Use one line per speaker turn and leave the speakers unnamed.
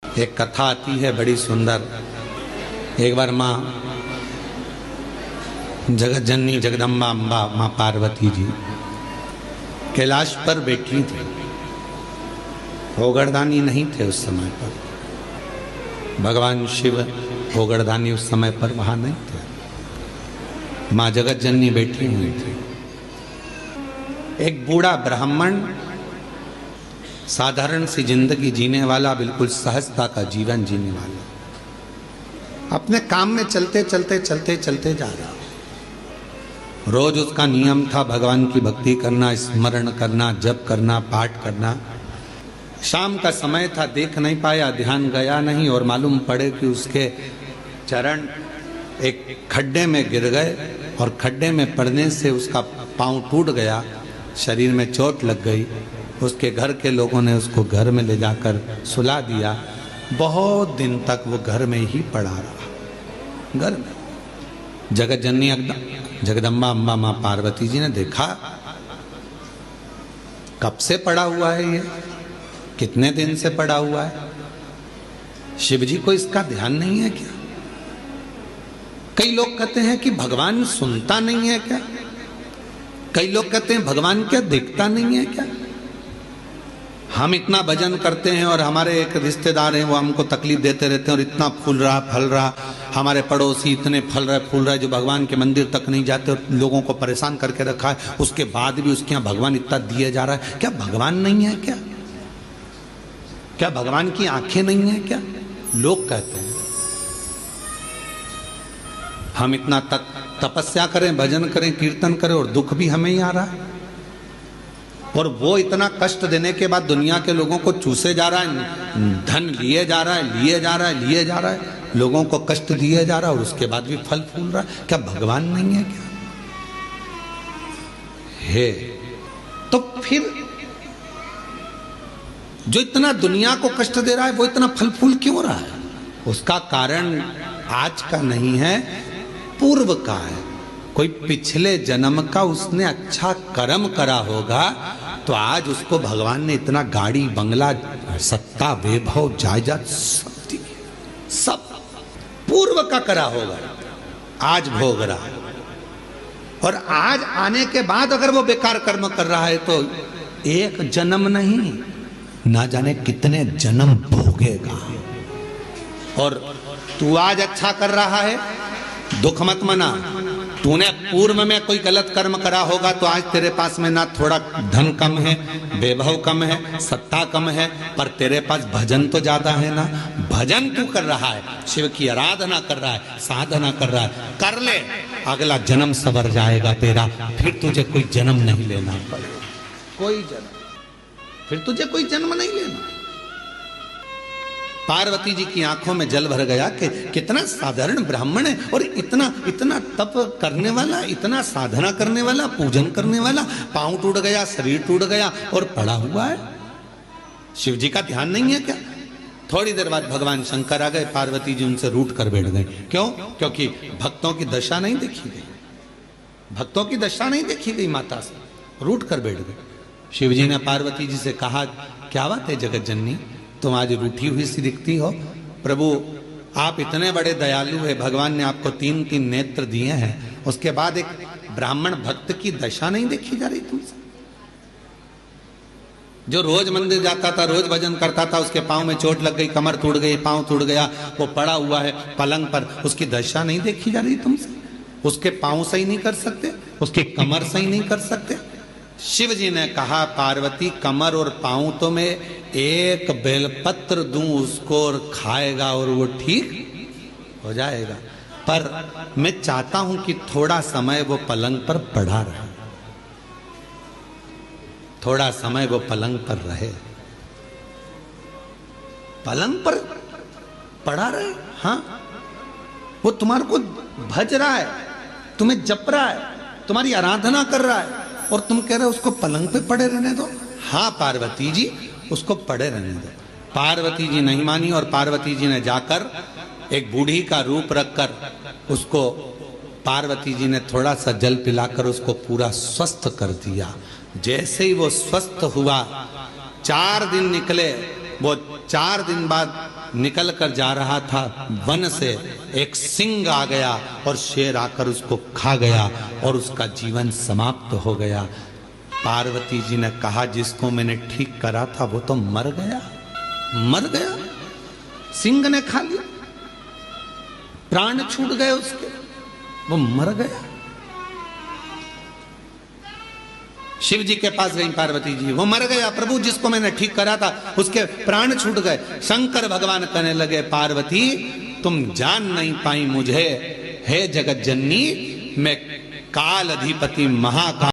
एक कथा आती है बड़ी सुंदर। एक बार माँ जगत जननी जगदम्बा अम्बा माँ पार्वती जी कैलाश पर बैठी थी। भोगड़दानी नहीं थे उस समय पर, भगवान शिव भोगड़दानी उस समय पर वहां नहीं थे। माँ जगत जननी बैठी हुई थी। एक बूढ़ा ब्राह्मण साधारण सी जिंदगी जीने वाला, बिल्कुल सहजता का जीवन जीने वाला, अपने काम में चलते चलते चलते चलते जा रहा। रोज उसका नियम था भगवान की भक्ति करना, स्मरण करना, जप करना, पाठ करना। शाम का समय था, देख नहीं पाया, ध्यान गया नहीं और मालूम पड़े कि उसके चरण एक खड्डे में गिर गए और खड्डे में पड़ने से उसका पांव टूट गया, शरीर में चोट लग गई। उसके घर के लोगों ने उसको घर में ले जाकर सुला दिया। बहुत दिन तक वो घर में ही पड़ा रहा। घर में जगत जननी जगदम्बा अम्बा माँ पार्वती जी ने देखा, कब से पड़ा हुआ है ये, कितने दिन से पड़ा हुआ है, शिव जी को इसका ध्यान नहीं है क्या? कई लोग कहते हैं कि भगवान सुनता नहीं है क्या? कई लोग कहते हैं भगवान क्या देखता नहीं है क्या? हम इतना भजन करते हैं और हमारे एक रिश्तेदार हैं, वो हमको तकलीफ देते रहते हैं और इतना फूल रहा फल रहा, हमारे पड़ोसी इतने फल रहे फूल रहे जो भगवान के मंदिर तक नहीं जाते और लोगों को परेशान करके रखा है। उसके बाद भी उसके यहाँ भगवान इतना दिए जा रहा है। क्या भगवान नहीं है क्या? क्या भगवान की आंखें नहीं है क्या? लोग कहते हैं। हम इतना तपस्या करें, भजन करें, कीर्तन करें और दुख भी हमें ही आ रहा है। और वो इतना कष्ट देने के बाद दुनिया के लोगों को चूसे जा रहा है, धन लिए जा रहा है, लिए जा रहा है, लिए जा रहा है, लोगों को कष्ट दिए जा रहा है और उसके बाद भी फल फूल रहा है। क्या भगवान नहीं है क्या? है तो फिर जो इतना दुनिया को कष्ट दे रहा है वो इतना फल फूल क्यों रहा है? उसका कारण आज का नहीं है, पूर्व का है। कोई पिछले जन्म का उसने अच्छा कर्म करा होगा तो आज उसको भगवान ने इतना गाड़ी बंगला सत्ता वैभव जायदाद सब पूर्व का करा होगा, आज भोग रहा है। और आज आने के बाद अगर वो बेकार कर्म कर रहा है तो एक जन्म नहीं, ना जाने कितने जन्म भोगेगा। और तू आज अच्छा कर रहा है, दुख मत मना। तूने पूर्व में कोई गलत कर्म करा होगा तो आज तेरे पास में ना थोड़ा धन कम है, वैभव कम है, सत्ता कम है, पर तेरे पास भजन तो ज्यादा है ना। भजन तू कर रहा है, शिव की आराधना कर रहा है, साधना कर रहा है, कर ले, अगला जन्म सवर जाएगा तेरा। फिर तुझे कोई जन्म नहीं लेना पड़ेगा, कोई जन्म, फिर तुझे कोई जन्म नहीं लेना। पार्वती जी की आंखों में जल भर गया कि कितना साधारण ब्राह्मण है और इतना इतना तप करने वाला, इतना साधना करने वाला, पूजन करने वाला, पांव टूट गया, शरीर टूट गया और पड़ा हुआ है। शिव जी का ध्यान नहीं है क्या? थोड़ी देर बाद भगवान शंकर आ गए, पार्वती जी उनसे रूठ कर बैठ गए। क्यों? क्योंकि भक्तों की दशा नहीं देखी गई, भक्तों की दशा नहीं देखी गई, माता से रूठ कर बैठ गए। शिव जी ने पार्वती जी से कहा, क्या बात है जगत जननी, तुम आज रूठी हुई सी दिखती हो? प्रभु आप इतने बड़े दयालु है, भगवान ने आपको 3-3 नेत्र दिए हैं, उसके बाद एक ब्राह्मण भक्त की दशा नहीं देखी जा रही तुमसे? जो रोज मंदिर जाता था, रोज भजन करता था, उसके पांव में चोट लग गई, कमर टूट गई, पांव टूट गया, वो पड़ा हुआ है पलंग पर, उसकी दशा नहीं देखी जा रही तुमसे? उसके पांव सही नहीं कर सकते, उसकी कमर सही नहीं कर सकते? शिव जी ने कहा, पार्वती कमर और पांव तो मैं एक बेलपत्र दूं उसको और खाएगा और वो ठीक हो जाएगा, पर मैं चाहता हूं कि थोड़ा समय वो पलंग पर पड़ा रहे, थोड़ा समय वो पलंग पर रहे, पलंग पर पड़ा रहे। हाँ, वो तुम्हारे को भज रहा है, तुम्हें जप रहा है, तुम्हारी आराधना कर रहा है और तुम कह रहे हो उसको पलंग पे पड़े रहने दो। हाँ पार्वती जी, उसको पड़े रहने दो। पार्वती जी नहीं मानी और पार्वती जी ने जाकर एक बूढ़ी का रूप रखकर उसको, पार्वती जी ने थोड़ा सा जल पिलाकर उसको पूरा स्वस्थ कर दिया। जैसे ही वो स्वस्थ हुआ, 4 दिन निकले, वो 4 दिन बाद निकल कर जा रहा था, वन से एक सिंह आ गया और शेर आकर उसको खा गया और उसका जीवन समाप्त हो गया। पार्वती जी ने कहा, जिसको मैंने ठीक करा था वो तो मर गया, मर गया, सिंह ने खा लिया, प्राण छूट गए उसके, वो मर गया। शिव जी के पास गई पार्वती जी, वो मर गया प्रभु, जिसको मैंने ठीक करा था उसके प्राण छूट गए। शंकर भगवान कहने लगे, पार्वती तुम जान नहीं पाई मुझे, हे जगत जननी, मैं काल अधिपति महाकाल